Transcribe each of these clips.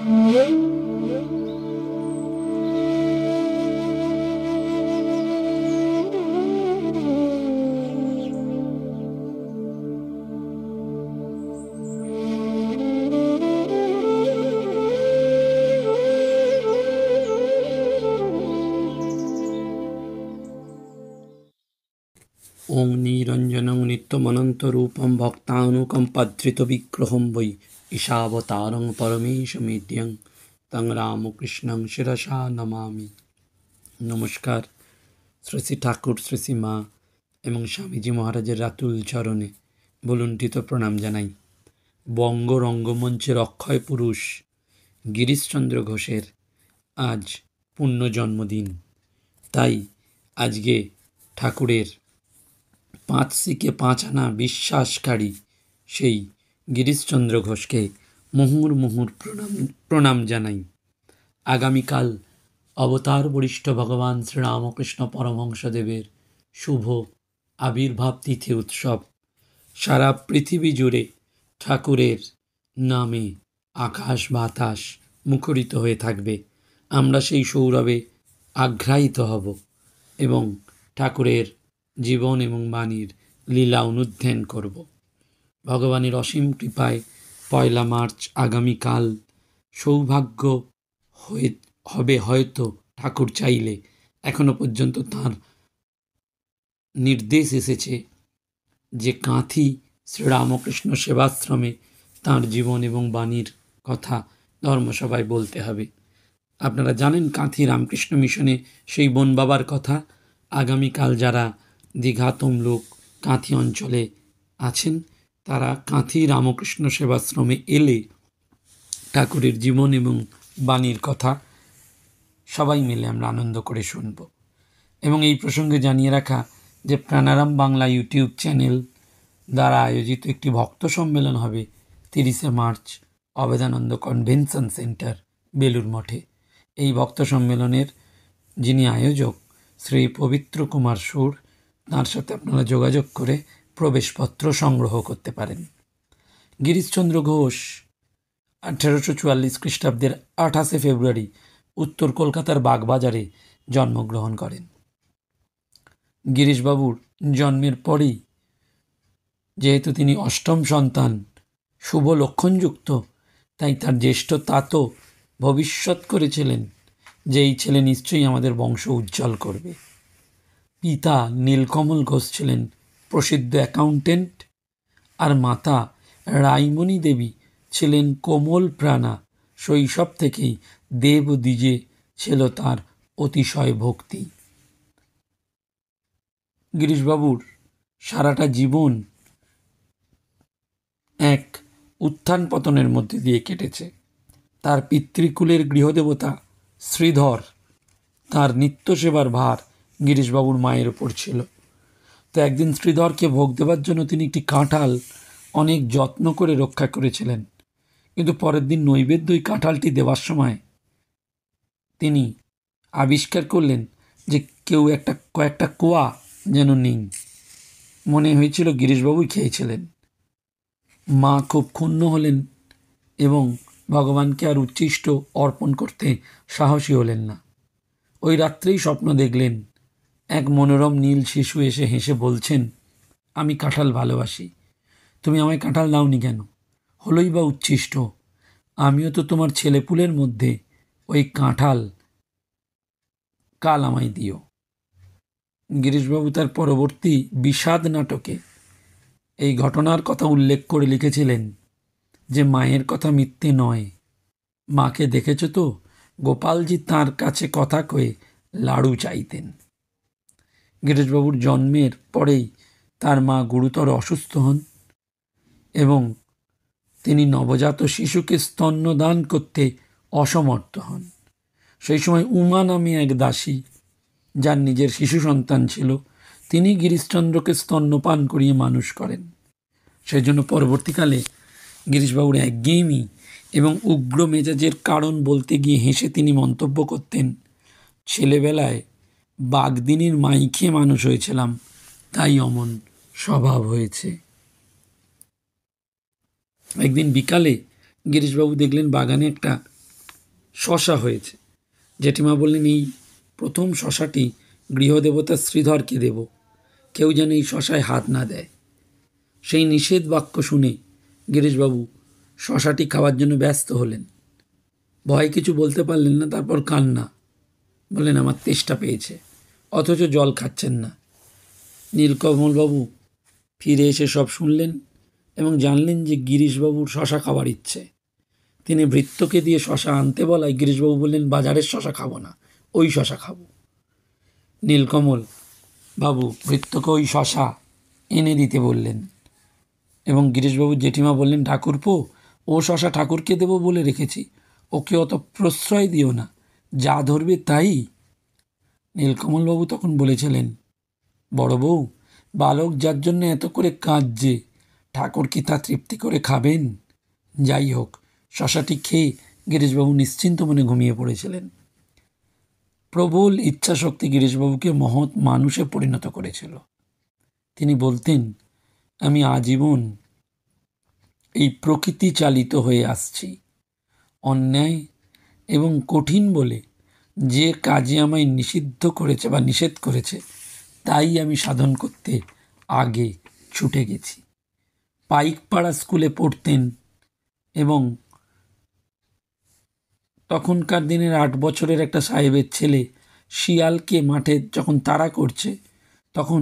ওং নিরঞ্জনং নিত্যমনন্তরূপং ভক্তানুকম্পাধৃতবিগ্রহং বৈ ঈশাবতারং পরমেশমিত্যং তং রামকৃষ্ণং শিরসা নমামি। নমস্কার। শ্রী শ্রী ঠাকুর, শ্রী শ্রী মা এবং স্বামীজি মহারাজের রাতুল চরণে বলুণ্ঠিত প্রণাম জানাই। বঙ্গ রঙ্গমঞ্চের অক্ষয় পুরুষ গিরিশচন্দ্র ঘোষের আজ পূর্ণ জন্মদিন। তাই আজকে ঠাকুরের 5 শিকে 5 আনা বিশ্বাসকারী সেই গিরিশচন্দ্র ঘোষকে মুহুর্মুহুর প্রণাম জানাই। আগামীকাল অবতার বরিষ্ঠ ভগবান শ্রীরামকৃষ্ণ পরমহংসদেবের শুভ আবির্ভাব তিথি উৎসব। সারা পৃথিবী জুড়ে ঠাকুরের নামে আকাশ বাতাস মুখরিত হয়ে থাকবে। আমরা সেই সৌরভে আঘ্রায়িত হব এবং ঠাকুরের জীবন এবং বাণীর লীলা অনুধ্যান করব। ভগবানের অসীম কৃপায় 1 মার্চ আগামীকাল সৌভাগ্য হবে হয়তো ঠাকুর চাইলে। এখনো পর্যন্ত তাঁর নির্দেশ এসেছে যে কাঁথি শ্রীরামকৃষ্ণ সেবাশ্রমে তাঁর জীবন এবং বাণীর কথা ধর্মসভায় বলতে হবে। আপনারা জানেন কাঁথি রামকৃষ্ণ মিশনে সেই বন বাবার কথা। আগামীকাল যারা দীঘা তমলুক কাঁথি অঞ্চলে আছেন তারা কাঁথি রামকৃষ্ণ সেবাশ্রমে এলে ঠাকুরের জীবন এবং বাণীর কথা সবাই মিলে আমরা আনন্দ করে শুনব। এবং এই প্রসঙ্গে জানিয়ে রাখা যে প্রাণারাম বাংলা ইউটিউব চ্যানেল দ্বারা আয়োজিত একটি ভক্ত সম্মেলন হবে 30শে March Abhedananda convention centre Belur মঠে। এই ভক্ত সম্মেলনের যিনি আয়োজক শ্রী পবিত্র কুমার সুর, তার সাথে আপনারা যোগাযোগ করে প্রবেশপত্র সংগ্রহ করতে পারেন। গিরিশচন্দ্র ঘোষ 1844 খ্রিস্টাব্দের 28শে ফেব্রুয়ারি উত্তর কলকাতার বাগবাজারে জন্মগ্রহণ করেন। গিরিশবাবুর জন্মের পরেই যেহেতু তিনি অষ্টম সন্তান, শুভ লক্ষণযুক্ত, তাই তার জ্যেষ্ঠ তাতো ভবিষ্যৎ করেছিলেন যে এই ছেলে নিশ্চয়ই আমাদের বংশ উজ্জ্বল করবে। পিতা নীলকমল ঘোষ ছিলেন প্রসিদ্ধ অ্যাকাউন্টেন্ট আর মাতা রাইমণি দেবী ছিলেন কোমল প্রাণা। শৈশব থেকেই দেব দ্বিজে ছিল তার অতিশয় ভক্তি। গিরিশবাবুর সারাটা জীবন এক উত্থান পতনের মধ্যে দিয়ে কেটেছে। তার পিতৃকুলের গৃহদেবতা শ্রীধর, তার নিত্য সেবার ভার গিরিশবাবুর মায়ের ওপর ছিল। তো একদিন শ্রীধরকে ভোগ দেবার জন্য তিনি একটি কাঁঠাল অনেক যত্ন করে রক্ষা করেছিলেন, কিন্তু পরের দিন নৈবেদ্য ওই কাঁঠালটি দেওয়ার সময় তিনি আবিষ্কার করলেন যে কয়েকটা কোয়া যেন নেই। মনে হয়েছিল গিরিশবাবুই খেয়েছিলেন। মা খুব ক্ষুণ্ণ হলেন এবং ভগবানকে আর উচ্ছিষ্ট অর্পণ করতে সাহসী হলেন না। ওই রাত্রেই স্বপ্ন দেখলেন এক মনোরম নীল শিশু এসে হেসে বলছেন, আমি কাঁঠাল ভালোবাসি, তুমি আমায় কাঁঠাল দাওনি কেন? হলোই বা উচ্ছিষ্ট, আমিও তো তোমার ছেলেপুলের মধ্যে, ওই কাঁঠাল কাল আমায় দিও। গিরিশবাবু তার পরবর্তী বিষাদ নাটকে এই ঘটনার কথা উল্লেখ করে লিখেছিলেন যে মায়ের কথা মিথ্যে নয়, মাকে দেখেছ তো, গোপালজি তাঁর কাছে কথা কয়ে লাড়ু চাইতেন। গিরিশবাবুর জন্মের পরেই তার মা গুরুতর অসুস্থ হন এবং তিনি নবজাত শিশুকে স্তন্যদান করতে অসমর্থ হন। সেই সময় উমা নামে এক দাসী, যার নিজের শিশু সন্তান ছিল, তিনি গিরিশচন্দ্রকে স্তন্যপান করিয়ে মানুষ করেন। সেই জন্য পরবর্তীকালে গিরিশবাবুর একঘেয়েমি এবং উগ্র মেজাজের কারণ বলতে গিয়ে হেসে তিনি মন্তব্য করতেন, ছেলেবেলায় বাগদিনীর মাই খেয়ে মানুষ হয়েছিলাম, তাই অমন স্বভাব হয়েছে। একদিন বিকালে গিরিশবাবু দেখলেন বাগানে একটা শশা হয়েছে। জেঠিমা বললেন, এই প্রথম শশাটি গৃহদেবতা শ্রীধরকে দেব, কেউ যেন এই শশায় হাত না দেয়। সেই নিষেধ বাক্য শুনে গিরিশবাবু শশাটি খাওয়ার জন্য ব্যস্ত হলেন। ভয় কিছু বলতে পারলেন না। তারপর কান্না। বললেন, আমার তেষ্টা পেয়েছে, অথচ জল খাচ্ছেন না। নীলকমলবাবু ফিরে এসে সব শুনলেন এবং জানলেন যে গিরিশবাবুর শশা খাওয়ার ইচ্ছে। তিনি ভৃত্যকে দিয়ে শশা আনতে বলায় গিরিশবাবু বললেন, বাজারের শশা খাবো না, ওই শশা খাবো। নীলকমল বাবু ভৃত্যকে ওই শশা এনে দিতে বললেন এবং গিরিশবাবুর জেঠিমা বললেন, ঠাকুরপো, ও শশা ঠাকুরকে দেবো বলে রেখেছি, ওকে অত প্রশ্রয় দিও না, যা ধরবে তাই। নীলকমলবাবু তখন বলেছিলেন, বড় বউ, বালক যার জন্য এত করে কাঁদছে, ঠাকুর কি তা তৃপ্তি করে খাবেন? যাই হোক, শশাটি খেয়ে গিরিশবাবু নিশ্চিন্ত মনে ঘুমিয়ে পড়েছিলেন। প্রবল ইচ্ছাশক্তি গিরিশবাবুকে মহৎ মানুষে পরিণত করেছিল। তিনি বলতেন, আমি আজীবন এই প্রকৃতি চালিত হয়ে আসছি। অন্যায় এবং কঠিন বলে যে কাজে আমায় নিষিদ্ধ করেছে বা নিষেধ করেছে, তাই আমি সাধন করতে আগে ছুটে গেছি। পাইকপাড়া স্কুলে পড়তেন এবং তখনকার দিনের 8 বছরের একটা সাহেবের ছেলে শিয়ালকে মাঠে যখন তাড়া করছে, তখন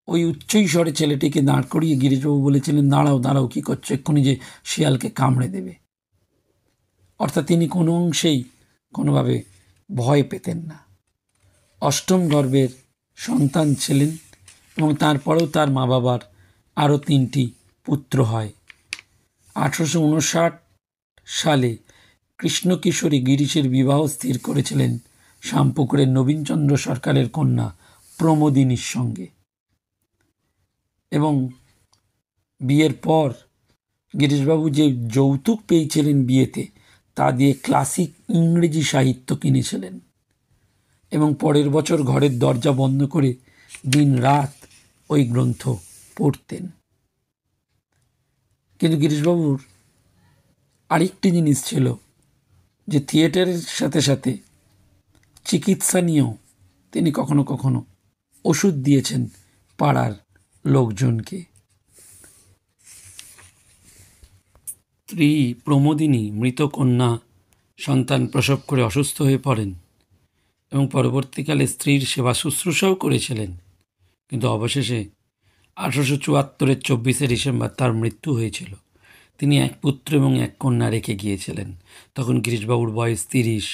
ওই উচ্চই স্বরে ছেলেটিকে দাঁড় করিয়ে গিরিশবাবু বলেছিলেন, দাঁড়াও দাঁড়াও, কী করছো, এক্ষুনি যে শিয়ালকে কামড়ে দেবে। অর্থাৎ তিনি কোনো অংশেই কোনোভাবে ভয় পেতেন না। অষ্টম গর্ভের সন্তান ছিলেন এবং তারপরেও তার মা বাবার আরও 3টি পুত্র হয়। 1859 সালে কৃষ্ণকিশোরী গিরিশের বিবাহ স্থির করেছিলেন শামপুকুরের নবীনচন্দ্র সরকারের কন্যা প্রমোদিনীর সঙ্গে। এবং বিয়ের পর গিরিশবাবু যে যৌতুক পেয়েছিলেন বিয়েতে, তা দিয়ে ক্লাসিক ইংরেজি সাহিত্য কিনেছিলেন এবং পরের বছর ঘরের দরজা বন্ধ করে দিন রাত ওই গ্রন্থ পড়তেন। কিন্তু গিরিশবাবুর আরেকটি জিনিস ছিল যে থিয়েটারের সাথে সাথে চিকিৎসা নিয়েও তিনি কখনো কখনো ওষুধ দিয়েছেন পাড়ার লোকজনকে। স্ত্রী প্রমোদিনী মৃত কন্যা সন্তান প্রসব করে অসুস্থ হয়ে পড়েন এবং পরবর্তীকালে স্ত্রীর সেবা শুশ্রূষাও করেছিলেন। কিন্তু অবশেষে 1874 24শে ডিসেম্বর তার মৃত্যু হয়েছিল। তিনি এক পুত্র এবং এক কন্যা রেখে গিয়েছিলেন। তখন গিরিশবাবুর বয়স 30।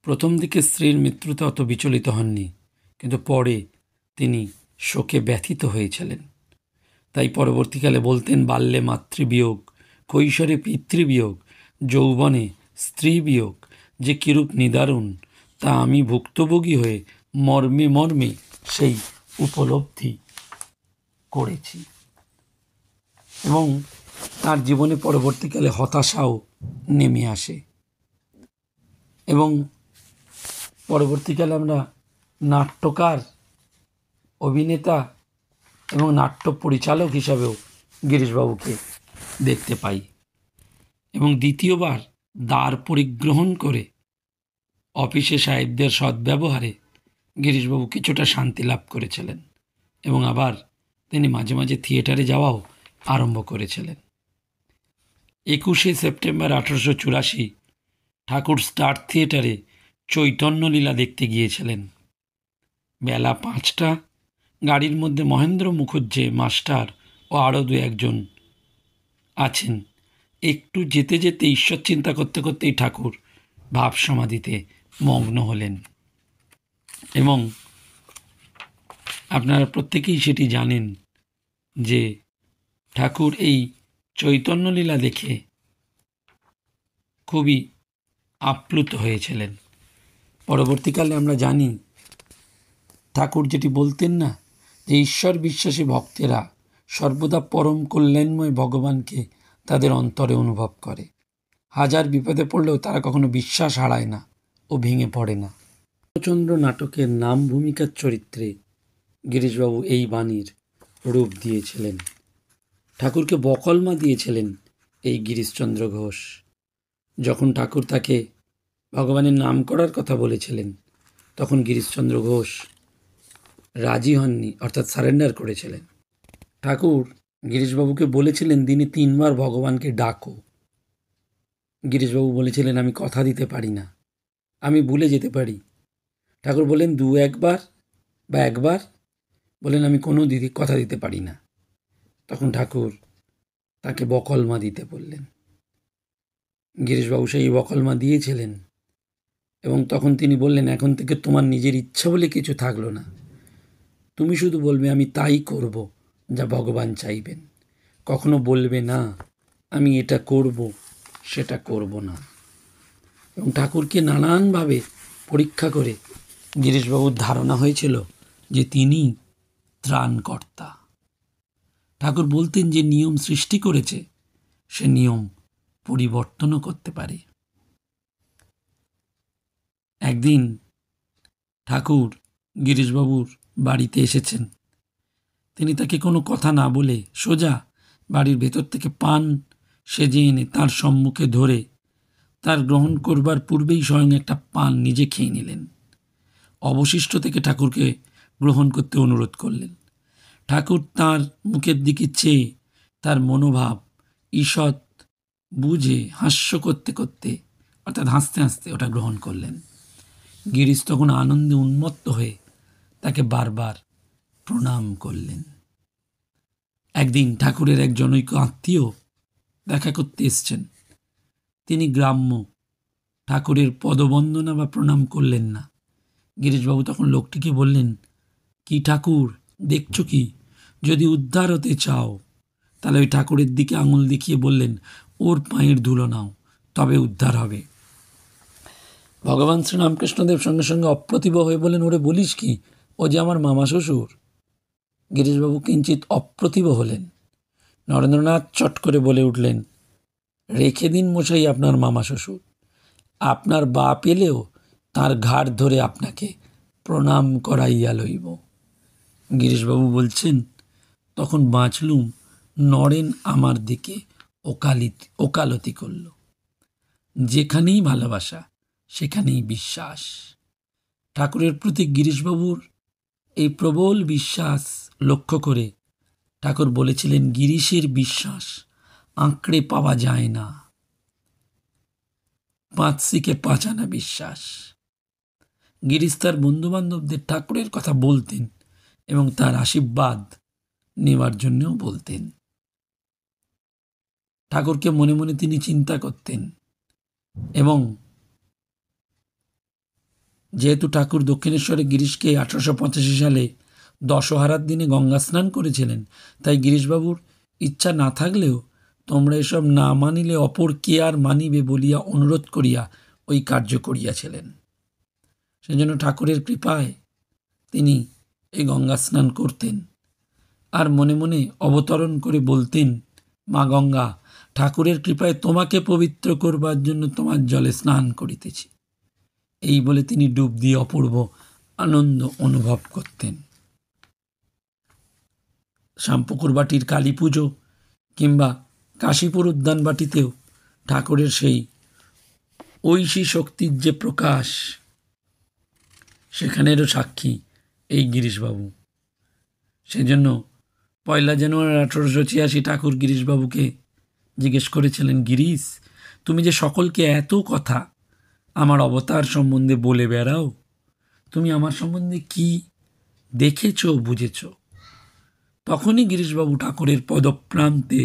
প্রথম দিকে স্ত্রীর মৃত্যুতে অত বিচলিত হননি, কিন্তু পরে তিনি শোকে ব্যথিত হয়েছিলেন। তাই পরবর্তীকালে বলতেন, বাল্যে মাতৃবিয়োগ, কৈশোরে পিতৃবিয়োগ, যৌবনে স্ত্রী বিয়োগ যে কিরূপ নিদারুণ, তা আমি ভুক্তভোগী হয়ে মর্মে মর্মে সেই উপলব্ধি করেছি। এবং তার জীবনে পরবর্তীকালে হতাশাও নেমে আসে এবং পরবর্তীকালে আমরা নাট্যকার, অভিনেতা এবং নাট্য পরিচালক হিসাবেও গিরিশবাবুকে দেখতে পাই। এবং দ্বিতীয়বার দ্বার পরিগ্রহণ করে অফিসে সাহেবদের সদ্ব্যবহারে গিরিশবাবু কিছুটা শান্তি লাভ করেছিলেন এবং আবার তিনি মাঝে মাঝে থিয়েটারে যাওয়াও আরম্ভ করেছিলেন। 21শে সেপ্টেম্বর 1884 ঠাকুর স্টার থিয়েটারে চৈতন্যলীলা দেখতে গিয়েছিলেন। বেলা 5টা। গাড়ির মধ্যে মহেন্দ্র মুখুজ্জে মাস্টার ও আরও 2-1 আছেন। একটু যেতে যেতে ঈশ্বর চিন্তা করতে করতেই ঠাকুর ভাব সমাধিতে মগ্ন হলেন এবং আপনারা প্রত্যেকেই সেটি জানেন যে ঠাকুর এই চৈতন্যলীলা দেখে খুবই আপ্লুত হয়েছিলেন। পরবর্তীকালে আমরা জানি ঠাকুর যেটি বলতেন না, যে ঈশ্বর বিশ্বাসী ভক্তেরা সর্বদা পরম কল্যাণময় ভগবানকে তাদের অন্তরে অনুভব করে। হাজার বিপদে পড়লেও তারা কখনো বিশ্বাস হারায় না ও ভেঙে পড়ে না। চন্দ্র নাটকের নাম ভূমিকার চরিত্রে গিরিশবাবু এই বাণীর রূপ দিয়েছিলেন। ঠাকুরকে বকলমা দিয়েছিলেন এই গিরিশচন্দ্র ঘোষ। যখন ঠাকুর তাকে ভগবানের নাম করার কথা বলেছিলেন, তখন গিরিশচন্দ্র ঘোষ রাজি হননি, অর্থাৎ সারেন্ডার করেছিলেন। ঠাকুর গিরিশবাবুকে বলেছিলেন দিনে 3 বার ভগবানকে ডাকো। গিরিশবাবু বলেছিলেন, আমি কথা দিতে পারি না, আমি ভুলে যেতে পারি। ঠাকুর বলেন 2-1 বার বা 1 বার, বলেন আমি কোনো কথা দিতে পারি না। তখন ঠাকুর তাকে বকলমা দিতে বললেন। গিরিশবাবু সেই বকলমা দিয়েছিলেন এবং তখন তিনি বললেন, এখন থেকে তোমার নিজের ইচ্ছা বলে কিছু থাকলো না, তুমি শুধু বলবে আমি তাই করব যা ভগবান চাইবেন। কখনো বলবে না আমি এটা করব সেটা করব না। এবং ঠাকুরকে নানানভাবে পরীক্ষা করে গিরিশবাবুর ধারণা হয়েছিল যে তিনি ত্রাণকর্তা। ঠাকুর বলতেন যে নিয়ম সৃষ্টি করেছে সে নিয়ম পরিবর্তনও করতে পারে। একদিন ঠাকুর গিরিশবাবুর বাড়িতে এসেছেন। তিনি তাকে কোনো কথা না বলে সোজা বাড়ির ভেতর থেকে পান সেজে এনে তার সম্মুখে ধরে তার গ্রহণ করবার পূর্বেই স্বয়ং একটা পান নিজে খেয়ে নিলেন। অবশিষ্ট থেকে ঠাকুরকে গ্রহণ করতে অনুরোধ করলেন। ঠাকুর তার মুখের দিকে চেয়ে তার মনোভাব ঈষৎ বুঝে হাস্য করতে করতে, অর্থাৎ হাসতে হাসতে ওটা গ্রহণ করলেন। গিরিশ তখন আনন্দে উন্মত্ত হয়ে তাকে বারবার প্রণাম করলেন। একদিন ঠাকুরের এক জনৈক আত্মীয় দেখা করতে এসছেন। তিনি গ্রাম্য, ঠাকুরের পদবন্দনা বা প্রণাম করলেন না। গিরিশবাবু তখন লোকটিকে বললেন, কি ঠাকুর দেখছো কি? যদি উদ্ধার হতে চাও তাহলে ওই ঠাকুরের দিকে আঙুল দেখিয়ে বললেন, ওর পায়ের ধুলো নাও, তবে উদ্ধার হবে। ভগবান শ্রীরামকৃষ্ণদেব সঙ্গে সঙ্গে অপ্রতিভ হয়ে বলেন, ওরে বলিস কি, ও যে আমার মামা শ্বশুর। গিরিশবাবু কিঞ্চিত অপ্রতিভ হলেন। নরেন্দ্রনাথ চট করে বলে উঠলেন, রেখে দিন মশাই আপনার মামা শ্বশুর, আপনার বাপ এলেও তার ঘাড় ধরে আপনাকে প্রণাম করাইয়া লইব। গিরিশবাবু বলছেন, তখন বাঁচলুম, নরেন আমার দিকে ওকালতি করল। যেখানেই ভালোবাসা সেখানেই বিশ্বাস। ঠাকুরের প্রতি গিরিশবাবুর এই প্রবল বিশ্বাস লক্ষ্য করে ঠাকুর বলেছিলেন, গিরিশের বিশ্বাস আঁকড়ে পাওয়া যায় না, 5 পাঁচানা বিশ্বাস। গিরিশ তার বন্ধুবান্ধবদের ঠাকুরের কথা বলতেন এবং তার আশীর্বাদ নেওয়ার জন্যও বলতেন। ঠাকুরকে মনে মনে তিনি চিন্তা করতেন এবং যেহেতু ঠাকুর দক্ষিণেশ্বরে গিরিশকে 1885 সালে দশহারার দিনে গঙ্গা স্নান করেছিলেন, তাই গিরিশবাবুর ইচ্ছা না থাকলেও তোমরা এসব না মানিলে অপর কে আর মানিবে বলিয়া অনুরোধ করিয়া ওই কার্য করিয়াছিলেন। সেজন্য ঠাকুরের কৃপায় তিনি এই গঙ্গা স্নান করতেন আর মনে মনে অবতরণ করে বলতেন, মা গঙ্গা, ঠাকুরের কৃপায় তোমাকে পবিত্র করবার জন্য তোমার জলে স্নান করিতেছি। এই বলে তিনি ডুব দিয়ে অপূর্ব আনন্দ অনুভব করতেন। শ্যামপুকুর বাটির কালী পুজো কিংবা কাশীপুর উদ্যান বাটিতেও ঠাকুরের সেই ঐশী শক্তির যে প্রকাশ, সেখানেরও সাক্ষী এই গিরিশবাবু। সেজন্য 1 জানুয়ারি 1886 ঠাকুর গিরিশবাবুকে জিজ্ঞেস করেছিলেন, গিরিশ, তুমি যে সকলকে এত কথা আমার অবতার সম্বন্ধে বলে বেড়াও, তুমি আমার সম্বন্ধে কি দেখেছ বুঝেছ? তখনই গিরিশবাবু ঠাকুরের পদপ্রান্তে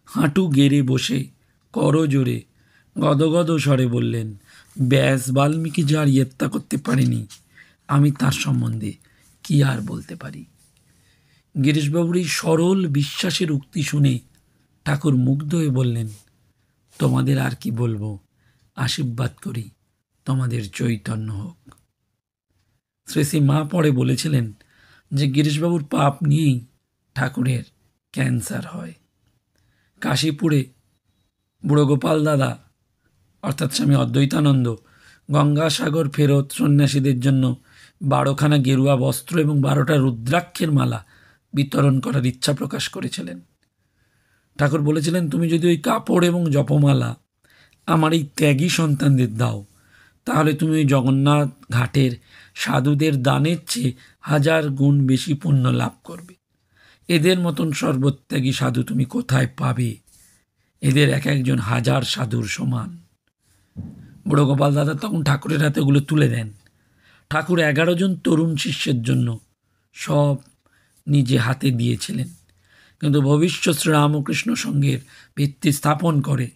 হাঁটু গেড়ে বসে করজোরে গদগদ স্বরে বললেন, ব্যাস বাল্মীকি যার ইয়ত্তা করতে পারেনি, আমি তার সম্বন্ধে কি আর বলতে পারি। গিরিশবাবুর এই সরল বিশ্বাসের উক্তি শুনে ঠাকুর মুগ্ধ হয়ে বললেন, তোমাদের আর কি বলবো, আশীর্বাদ করি তোমাদের চৈতন্য হোক। শ্রী শ্রী মা পরে বলেছিলেন যে গিরিশবাবুর পাপ নিয়েই ঠাকুরের ক্যান্সার হয়। কাশীপুরে বুড়ো গোপাল দাদা অর্থাৎ স্বামী অদ্বৈতানন্দ গঙ্গাসাগর ফেরত সন্ন্যাসীদের জন্য 12খানা গেরুয়া বস্ত্র এবং 12টা রুদ্রাক্ষের মালা বিতরণ করার ইচ্ছা প্রকাশ করেছিলেন। ঠাকুর বলেছিলেন, তুমি যদি ওই কাপড় এবং জপমালা আমার এই ত্যাগী সন্তানদের দাও, তাহলে তুমি ওই জগন্নাথ ঘাটের সাধুদের দানের চেয়ে 1000 গুণ বেশি পুণ্য লাভ করবে। এদের মতন সর্বত্যাগী সাধু তুমি কোথায় পাবে? এদের এক একজন 1000 সাধুর সমান। বুড়ো গোপাল দাদা তখন ঠাকুরের হাতে ওগুলো তুলে দেন। ঠাকুর 11 জন তরুণ শিষ্যের জন্য সব নিজে হাতে দিয়েছিলেন, কিন্তু ভবিষ্যৎ শ্রীরামকৃষ্ণ সঙ্ঘের ভিত্তি স্থাপন করে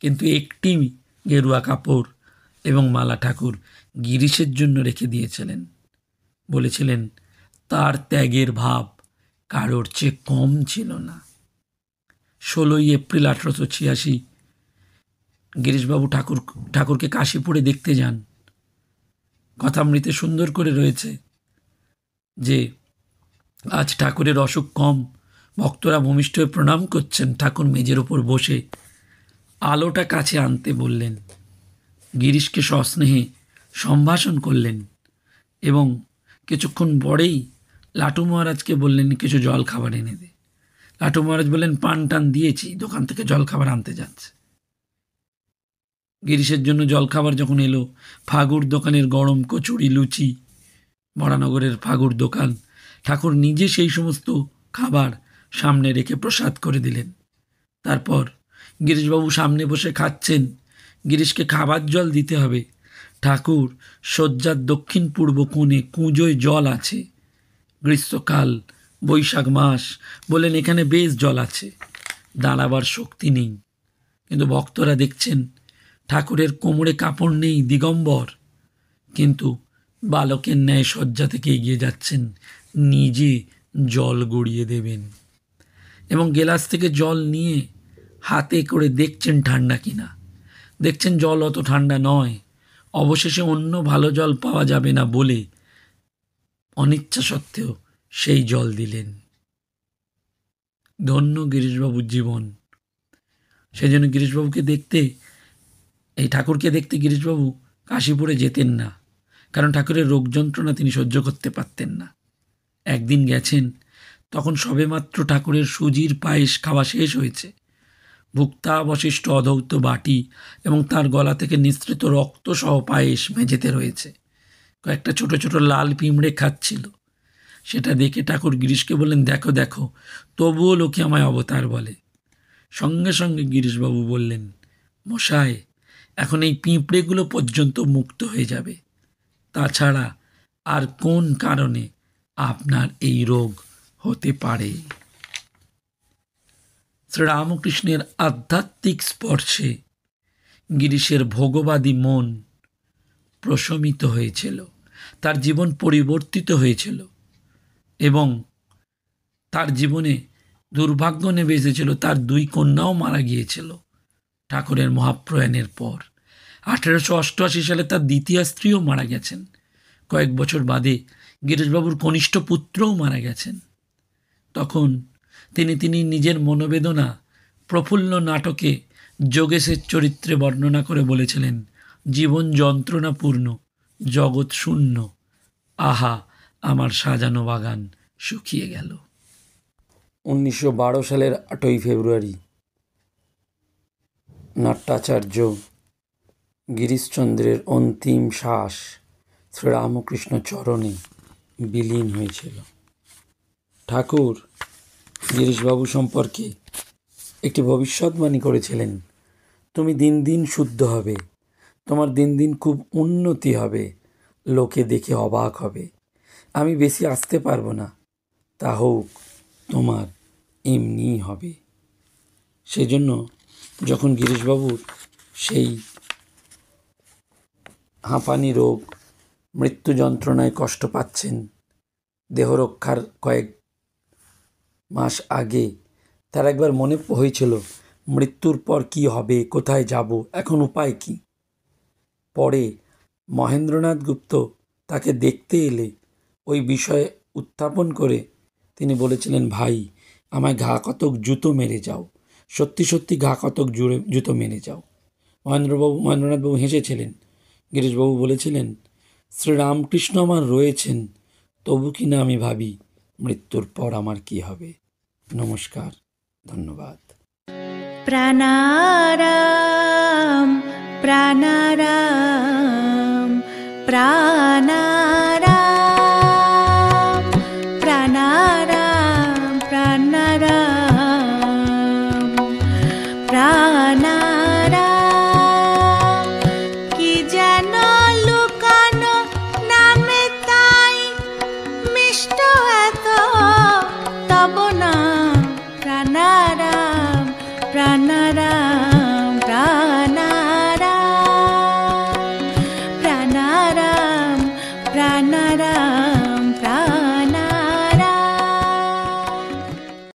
কিন্তু একটি গেরুয়া কাপড় এবং মালা ঠাকুর গিরিশের জন্য রেখে দিয়েছিলেন। বলেছিলেন তার ত্যাগের ভাব কারোর চেয়ে কম ছিল না। 16ই এপ্রিল 1886 গিরিশবাবু ঠাকুরকে কাশীপুরে দেখতে যান। কথামৃতে সুন্দর করে রয়েছে যে আজ ঠাকুরের অসুখ কম, ভক্তরা ভূমিষ্ঠ হয়ে প্রণাম করছেন। ঠাকুর মেজের ওপর বসে আলোটা কাছে আনতে বললেন, গিরিশকে সস্নেহে সম্ভাষণ করলেন এবং কিছুক্ষণ পরেই লাটু মহারাজকে বললেন কিছু জল খাবার এনে দে। লাটু মহারাজ বললেন পান টান দিয়েছি, দোকান থেকে জল খাবার আনতে যাচ্ছে। গিরিশের জন্য জলখাবার যখন এলো, ফাগুর দোকানের গরম কচুরি লুচি, বরানগরের ফাগুর দোকান, ঠাকুর নিজে সেই সমস্ত খাবার সামনে রেখে প্রসাদ করে দিলেন। তারপর গিরিশবাবু সামনে বসে খাচ্ছেন, গিরিশকে খাবার জল দিতে হবে। ঠাকুর শয্যার দক্ষিণ পূর্ব কোণে কুঁজোয় জল আছে, গ্রীষ্মকাল, বৈশাখ মাস, বলেন এখানে বেশ জল আছে, দাঁড়াবার শক্তি নেই। কিন্তু ভক্তরা দেখছেন ঠাকুরের কোমরে কাপড় নেই, দিগম্বর, কিন্তু বালকের ন্যায় শয্যা থেকে এগিয়ে যাচ্ছেন, নিজে জল গড়িয়ে দেবেন এবং গেলাস থেকে জল নিয়ে হাতে করে দেখছেন ঠান্ডা কিনা। দেখছেন জল অত ঠান্ডা নয়। অবশেষে অন্য ভালো জল পাওয়া যাবে না বলে অনিচ্ছা সত্ত্বেও সেই জল দিলেন। ধন্য গিরিশবাবুর জীবন। সেই জন্য গিরিশবাবুকে দেখতে, এই ঠাকুরকে দেখতে গিরিশবাবু কাশীপুরে যেতেন না, কারণ ঠাকুরের রোগ যন্ত্রণা তিনি সহ্য করতে পারতেন না। একদিন গেছেন, তখন সবেমাত্র ঠাকুরের সুজির পায়েস খাওয়া শেষ হয়েছে। ভুক্তাবশিষ্ট অধৌত বাটি এবং তার গলা থেকে নিঃসৃত রক্তসহ পায়েস মেঝেতে রয়েছে। কয়েকটা ছোট ছোট লাল পিঁমড়ে খাচ্ছিল। সেটা দেখে ঠাকুর গিরিশকে বললেন, দেখো দেখো, তবুও লোকে আমায় অবতার বলে। সঙ্গে সঙ্গে গিরিশবাবু বললেন, মশাই, এখন এই পিঁপড়েগুলো পর্যন্ত মুক্ত হয়ে যাবে, তাছাড়া আর কোন কারণে আপনার এই রোগ হতে পারে? শ্রীরামকৃষ্ণের আধ্যাত্মিক স্পর্শে গিরিশের ভোগবাদী মন প্রশমিত হয়েছিল, তার জীবন পরিবর্তিত হয়েছিল এবং তার জীবনে দুর্ভাগ্য নেমে এসেছিল। তার 2 কন্যাও মারা গিয়েছিল ঠাকুরের মহাপ্রয়াণের পর। 1888 সালে তার দ্বিতীয় স্ত্রীও মারা গেছেন। কয়েক বছর বাদে গিরিশবাবুর কনিষ্ঠ পুত্রও মারা গেছেন। তখন তিনি নিজের মনোবেদনা প্রফুল্ল নাটকে যোগেশের চরিত্রে বর্ণনা করে বলেছিলেন, জীবন যন্ত্রণাপূর্ণ, জগৎ শূন্য, আহা আমার সাজানো বাগান শুকিয়ে গেল। 1912 সালের 8ই ফেব্রুয়ারি নাট্যাচার্য গিরিশচন্দ্রের অন্তিম শ্বাস শ্রীরামকৃষ্ণ চরণে বিলীন হয়েছিল। ঠাকুর গিরিশবাবু সম্পর্কে একটি ভবিষ্যৎবাণী করেছিলেন, তুমি দিন দিন শুদ্ধ হবে, তোমার দিন দিন খুব উন্নতি হবে, লোকে দেখে অবাক হবে, আমি বেশি আসতে পারবো না, তা হোক, তোমার এমনিই হবে। সেই জন্য যখন গিরিশবাবুর সেই হাঁপানি রোগ, মৃত্যু যন্ত্রণায় কষ্ট পাচ্ছেন, দেহরক্ষার কয়েক মাস আগে তার একবার মনে হয়েছিল মৃত্যুর পর কি হবে, কোথায় যাব, এখন উপায় কি। পরে মহেন্দ্রনাথ গুপ্ত তাকে দেখতে এলে ওই বিষয়ে উত্থাপন করে তিনি বলেছিলেন, ভাই, আমায় ঘা কতক জুতো মেরে যাও, সত্যি সত্যি ঘা কতক জুতো মেরে যাও। মহেন্দ্রনাথবাবু হেসেছিলেন। গিরিশবাবু বলেছিলেন, শ্রীরামকৃষ্ণ আমার রয়েছেন, তবু কিনা আমি ভাবি মৃত্যুর পর আমার কি হবে। নমস্কার, ধন্যবাদ। প্রাণারাম प्राणाराम प्राणाराम।